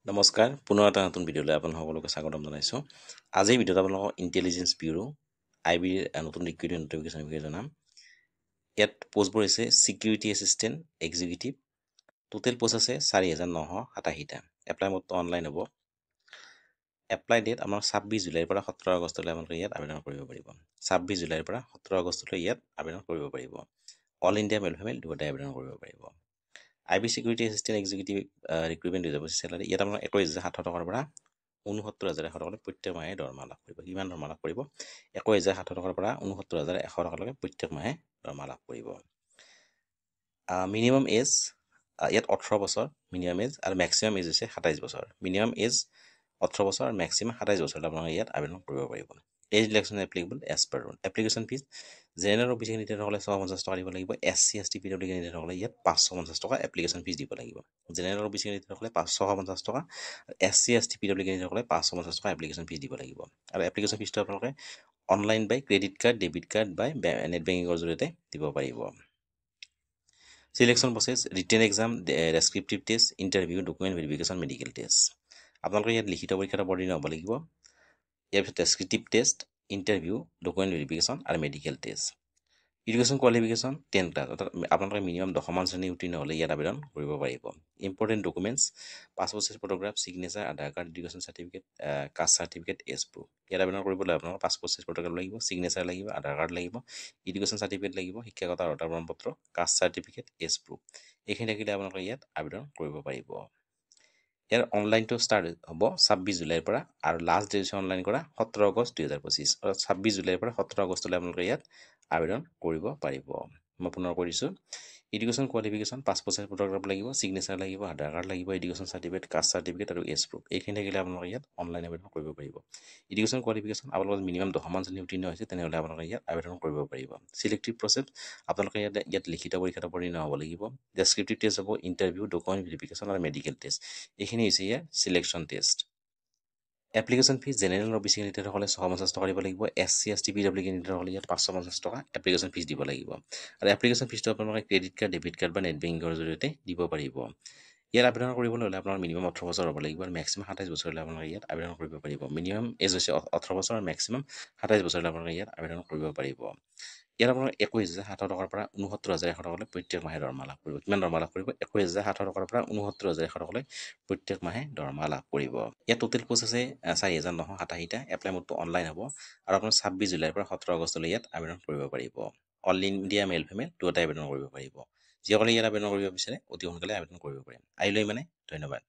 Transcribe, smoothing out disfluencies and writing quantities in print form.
নমস্কাৰ পুনৰ এটা নতুন ভিডিঅ'লৈ আপোনালোক সকলোকে স্বাগতম জনাইছোঁ। আজিৰ ভিডিঅ'ত আপোনালোকক ইণ্টেলিজেন্স ব্যুৰো IBৰ নতুন ৰিক্ৰুইটমেণ্ট নটিফিকেশ্যনৰ বিষয়ে জনাম। ইয়াত পোষ্টবোৰ হৈছে security assistant executive. Total post আছে 4,987টা। এপ্লাই মোডটো অনলাইন হ'ব। এপ্লাই ডেট আমাৰ 26 জুলাইৰ পৰা 17 আগষ্টলৈ আপোনালোকে ইয়াত আবেদন কৰিব পাৰিব। 26 জুলাইৰ পৰা 17 আগষ্টলৈ ইয়াত আবেদন কৰিব পাৰিব। অল ইণ্ডিয়া মেল ফিমেল দুয়োটাই আবেদন কৰিব পাৰিব। IB security assistant executive recruitment 2025 salary ইয়াত আপোনাৰ 21,700 টকাৰ পৰা 69,100 টকালৈ প্ৰত্যেক মাহে দৰমহা লাভ কৰিব। কিমান দৰমহা লাভ কৰিব? 21,700 টকাৰ পৰা 69,100 টকালৈকে প্ৰত্যেক মাহে দৰমহা লাভ কৰিব। মিনিমাম এজ ইয়াত 18 বছৰ মিনিমাম এজ আৰু মেক্সিমাম এজ হৈছে 27 বছৰ। মিনিমাম এজ 18 বছৰ আৰু মেক্সিমাম 27 বছৰ আপোনালোকে ইয়াত আবেদন কৰিব পাৰিব। Age relaxation applicable as per rule. Application fees general official কেণ্ডিডেটসকলে 650 টকা দিব লাগিব। SC ST PWD কেণ্ডিডেটসকলে ইয়াত 550 টকা এপ্লিকেশ্যন ফিজ দিব লাগিব। জেনেৰেল অফিচিয়েল কেণ্ডিডেটসকলে 650 টকা, SC ST PWD কেণ্ডিডেটসকলে 550 টকা এপ্লিকেশ্যন ফিজ দিব লাগিব। আৰু এপ্লিকেশ্যন ফিজটো আপোনালোকে online by credit card, debit card by net বেংকিঙৰ জৰিয়তে দিব পাৰিব। Selection process written exam, descriptive test, interview, document verification, medical test. আপোনালোকে ইয়াত লিখিত পৰীক্ষাত অৱতীৰ্ণ হ'ব লাগিব। ইয়াৰ পিছত descriptive test, interview, document verification আৰু medical test. Education qualification 10 class, অৰ্থাৎ আপোনালোকে মিনিমাম 10মান শ্ৰেণী উত্তীৰ্ণ হ'লে ইয়াত আবেদন কৰিব পাৰিব। Important documents passport size photograph, signature, Aadhaar card, education certificate, caste certificate, age proof. ইয়াত আবেদন কৰিবলৈ আপোনালোকৰ পাছপ'ৰ্ট চাইজ ফটোগ্ৰাফ লাগিব, ছিগনেচাৰ লাগিব, আধাৰ কাৰ্ড লাগিব, এডুকেশ্যন চাৰ্টিফিকেট লাগিব, শিক্ষাগত অৰ্হতা প্ৰমাণপত্ৰ, কাষ্ট চাৰ্টিফিকেট, এজ প্ৰুফ। এইখিনি থাকিলে আপোনালোকে ইয়াত আবেদন কৰিব পাৰিব। ইয়াৰ অনলাইনটো ষ্টাৰ্ট হ'ব 26 জুলাইৰ পৰা আৰু লাষ্ট ডেট হৈছে অনলাইন কৰা 17 আগষ্ট 2025। অৰ্থাৎ 26 জুলাইৰ পৰা 17 আগষ্টলৈ আপোনালোকে ইয়াত আবেদন কৰিব পাৰিব। মই পুনৰ কৰিছোঁ, education qualification passport size photograph লাগিব, ছিগনেচাৰ লাগিব, আধাৰ কাৰ্ড লাগিব, এডুকেশ্যন চাৰ্টিফিকেট, কাষ্ট চাৰ্টিফিকেট আৰু এজ প্ৰুফ। এইখিনি থাকিলে আপোনালোকে ইয়াত অনলাইন আবেদন কৰিব পাৰিব। এডুকেশ্যন কোৱালিফিকেশ্যন আপোনালোকৰ মিনিমাম 10মান শ্ৰেণী উত্তীৰ্ণ হৈছে তেনেহ'লে আপোনালোকে ইয়াত আবেদন কৰিব পাৰিব। চিলেক্টিভ প্ৰচেছ আপোনালোকে ইয়াত লিখিত পৰীক্ষাত অৱতীৰ্ণ হ'ব লাগিব। ডেছক্ৰিপটিভ টেষ্ট হ'ব, ইণ্টাৰভিউ, ডকুমেণ্ট ভেৰিফিকেশ্যন আৰু মেডিকেল টেষ্ট। এইখিনি হৈছে ইয়াৰ selection test. Application fees general official কেণ্ডিডেটসকলে 650 টকা দিব লাগিব। SC ST PWD কেণ্ডিডেটসকলে ইয়াত 550 টকা এপ্লিকেশ্যন ফিজ দিব লাগিব। আৰু এপ্লিকেশ্যন ফিজটো আপোনালোকে ক্ৰেডিট কাৰ্ড, ডেবিট কাৰ্ড বা নেট বেংকিঙৰ জৰিয়তে দিব পাৰিব। ইয়াত আবেদন কৰিবলৈ হ'লে আপোনাৰ মিনিমাম 18 বছৰ হ'ব লাগিব আৰু মেক্সিমাম 27 বছৰলৈ আপোনালোকে ইয়াত আবেদন কৰিব পাৰিব। মিনিমাম এজ হৈছে 18 বছৰ আৰু মেক্সিমাম 27 বছৰলৈ আপোনালোকে ইয়াত আবেদন কৰিব পাৰিব। ইয়াত আপোনাৰ 21,700 টকাৰ পৰা 69,100 টকালৈ প্ৰত্যেক মাহে দৰমহা লাভ কৰিব। কিমান দৰমহা লাভ কৰিব? 21,700 টকাৰ পৰা 69,100 টকালৈ প্ৰত্যেক মাহে দৰমহা লাভ কৰিব। ইয়াত টোটেল পোষ্ট আছে 4,987টা। এপ্লাই মোডটো অনলাইন হ'ব আৰু আপোনাৰ 26 জুলাইৰ পৰা 17 আগষ্টলৈ ইয়াত আবেদন কৰিব পাৰিব। অল ইণ্ডিয়া মেল ফিমেল দুয়োটাই আবেদন কৰিব পাৰিব। যিসকলে ইয়াত আবেদন কৰিব বিচাৰে অতি সোনকালে আবেদন কৰিব পাৰিম। আহিলৈ মানে ধন্যবাদ।